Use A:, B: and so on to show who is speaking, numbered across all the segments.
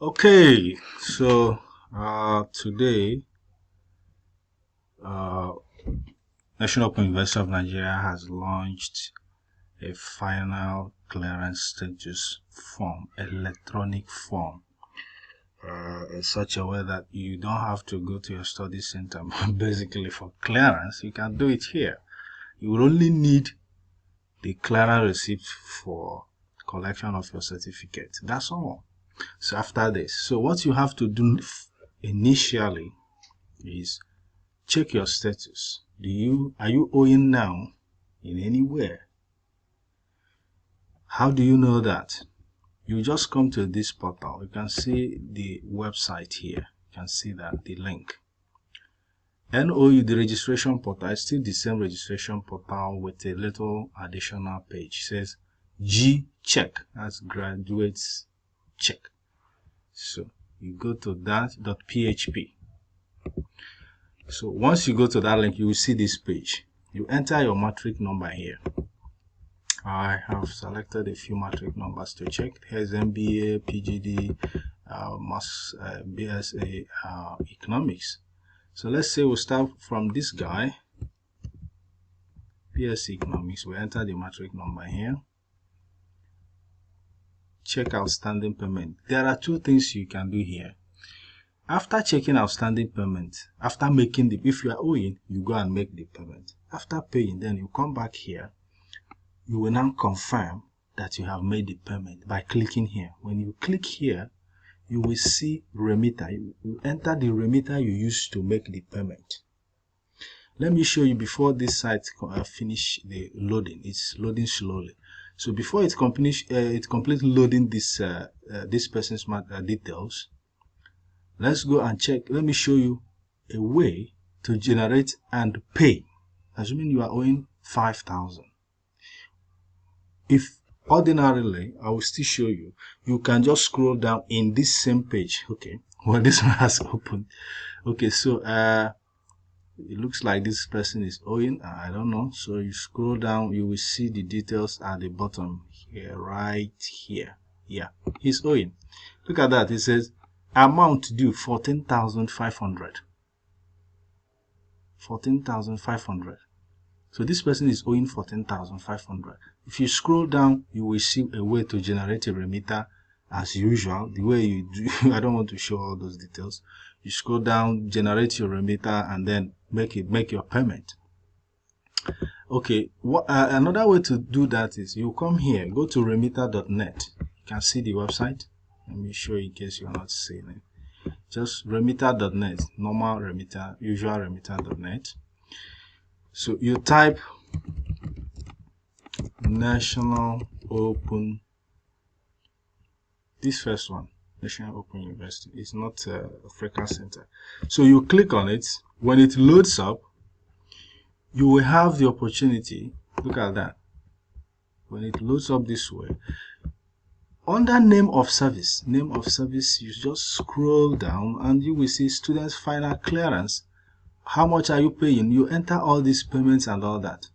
A: Okay, so today, uh, National Open University of Nigeria has launched a final clearance status form, electronic form, in such a way that you don't have to go to your study center basically for clearance. You can do it here. You will only need the clearance receipt for collection of your certificate. That's all. So after this, so what you have to do initially is check your status. Are you owing now in anywhere? How do you know that? You just come to this portal. You can see the website here. You can see that the link. NOU, the registration portal, is still the same registration portal with a little additional page. It says G check. That's graduates check. So you go to that.php. So once you go to that link, you will see this page. You enter your matric number here. I have selected a few matric numbers to check. Here's MBA, PGD, BSA, Economics. So let's say we'll start from this guy, BSc Economics. We enter the matric number here. Check outstanding payment. There are two things you can do here. After checking outstanding payment, after making if you are owing, you go and make the payment. After paying, then you come back here. You will now confirm that you have made the payment by clicking here. When you click here, you will see Remita. You enter the Remita you used to make the payment. Let me show you before this site finish the loading. It's loading slowly. So before it completes loading this person's details, let's go and check. Let me show you a way to generate and pay. Assuming you are owing 5,000. If ordinarily, I will still show you, you can just scroll down in this same page. Okay, well, this one has opened. Okay, so it looks like this person is owing. I don't know. So you scroll down, you will see the details at the bottom here, right here. Yeah, he's owing. Look at that. It says amount due 14,500. 14,500. So this person is owing 14,500. If you scroll down, you will see a way to generate a remitter as usual. The way you do, I don't want to show all those details. You scroll down, generate your remitter, and then make your payment. Okay, another way to do that is you come here, go to remita.net. You can see the website. Let me show you in case you're not seeing it. Just remita.net, normal remitter, usual remita.net. So you type National Open, this first one, National Open University. It's not African Center. So you click on it. When it loads up, you will have the opportunity. Look at that. When it loads up this way, under name of service, you just scroll down and you will see students final clearance. How much are you paying? You enter all these payments and all that.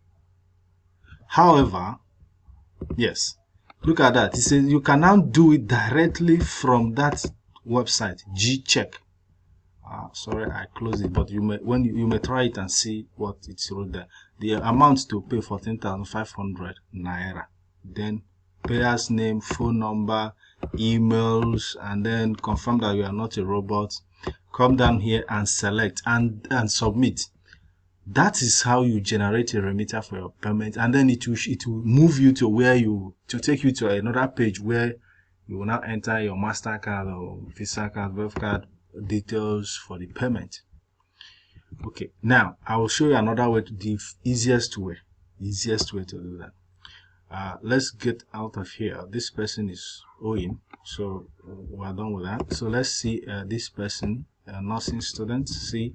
A: However, yes, look at that. It says you can now do it directly from that website, Gcheck. Sorry, I closed it, but you may try it and see what it's wrote there. The amount to pay 14,500 naira. Then payer's name, phone number, emails, and then confirm that you are not a robot. Come down here and select and submit. That is how you generate a remitter for your payment, and then it will move you to take you to another page where you will now enter your MasterCard or Visa card, Wave card details for the payment. Okay, now I will show you another way, the easiest way to do that. Let's get out of here. This person is owing, so we're done with that. So let's see this person, nursing student, see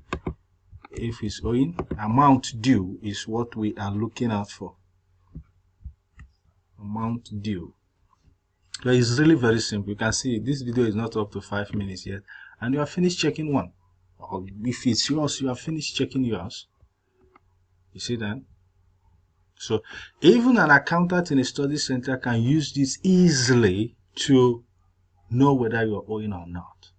A: if he's owing. Amount due is what we are looking out for. Amount due. So it's really very simple. You can see this video is not up to 5 minutes yet, and you are finished checking one. Or if it's yours, you are finished checking yours. You see that? So even an accountant in a study center can use this easily to know whether you're owing or not.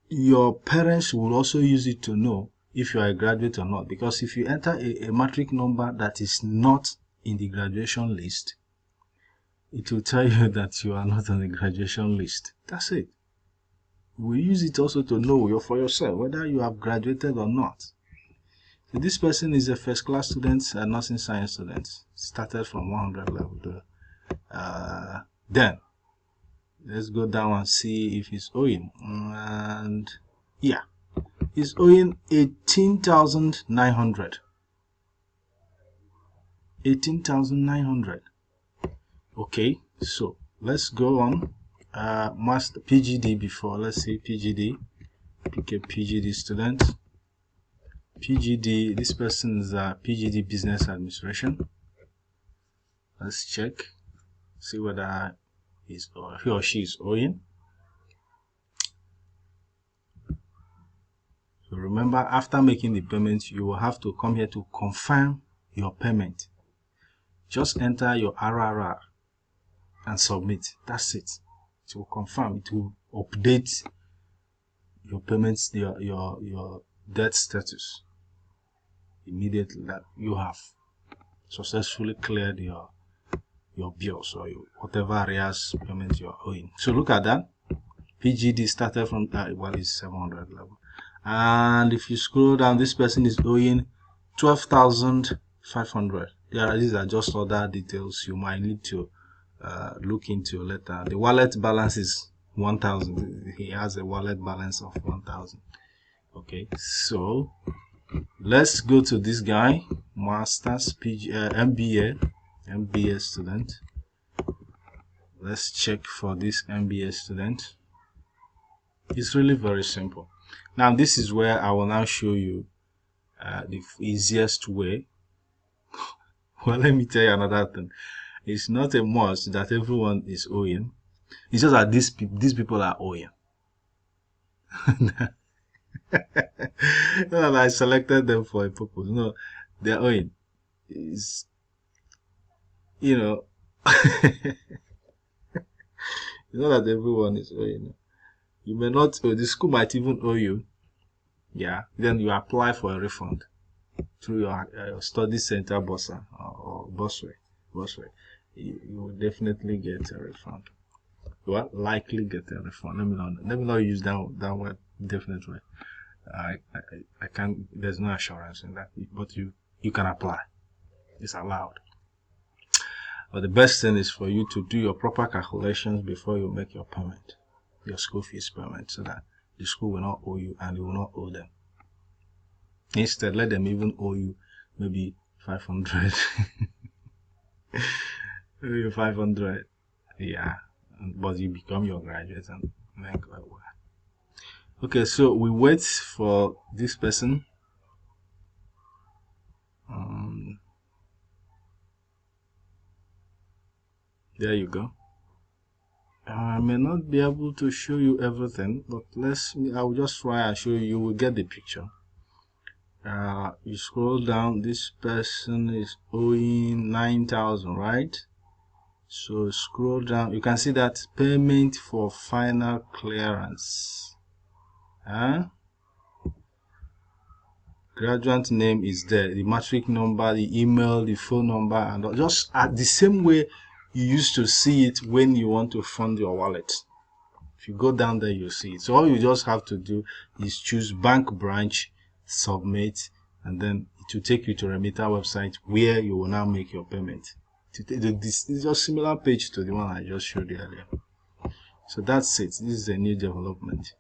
A: Your parents will also use it to know if you are a graduate or not, because if you enter a matric number that is not in the graduation list, it will tell you that you are not on the graduation list. That's it. We use it also to know for yourself whether you have graduated or not. So this person is a first class student, a nursing science student, started from 100 level to, then let's go down and see if he's owing. And yeah, he's owing 18,900. 18,900. Okay, so let's go on. Master PGD before. Let's see PGD. Pick a PGD student. PGD. This person is a PGD Business Administration. Let's check. See whether he or she is owing. So remember, after making the payment, you will have to come here to confirm your payment. Just enter your RRR and submit. That's it. It will confirm. It will update your payments, your debt status immediately that you have successfully cleared your bills or whatever arrears payment you're owing. So look at that. PGD started from it's 700 level, and if you scroll down, this person is owing 12,500. These are just other details you might need to look into later. The wallet balance is 1,000. He has a wallet balance of 1,000. Okay, so let's go to this guy, Masters MBA student. Let's check for this MBA student. It's really very simple. Now this is where I will now show you the easiest way. Well, let me tell you another thing. It's not a must that everyone is owing. It's just that these people are owing. Well, I selected them for a purpose. No, they're owing. It's, it's not that everyone is owing. You may not owe. The school might even owe you. Yeah. Then you apply for a refund through your study center bursar or bursary. You will definitely get a refund. You will likely get a refund. Let me not use that word definitely. I can't. There's no assurance in that, but you can apply. It's allowed. But the best thing is for you to do your proper calculations before you make your payment, your school fees payment, so that the school will not owe you and you will not owe them. Instead, let them even owe you maybe 500. Maybe 500. Yeah, but you become your graduate and then go away. Okay, so we wait for this person. There you go. I may not be able to show you everything, but I will just try and show you. You will get the picture. You scroll down. This person is owing 9,000, right? So scroll down. You can see that payment for final clearance. Graduate name is there, the matric number, the email, the phone number, and just at the same way you used to see it when you want to fund your wallet. If you go down there, you'll see it. So all you just have to do is choose bank branch, submit, and then it will take you to Remita website where you will now make your payment. This is just similar page to the one I just showed you earlier. So that's it. This is a new development.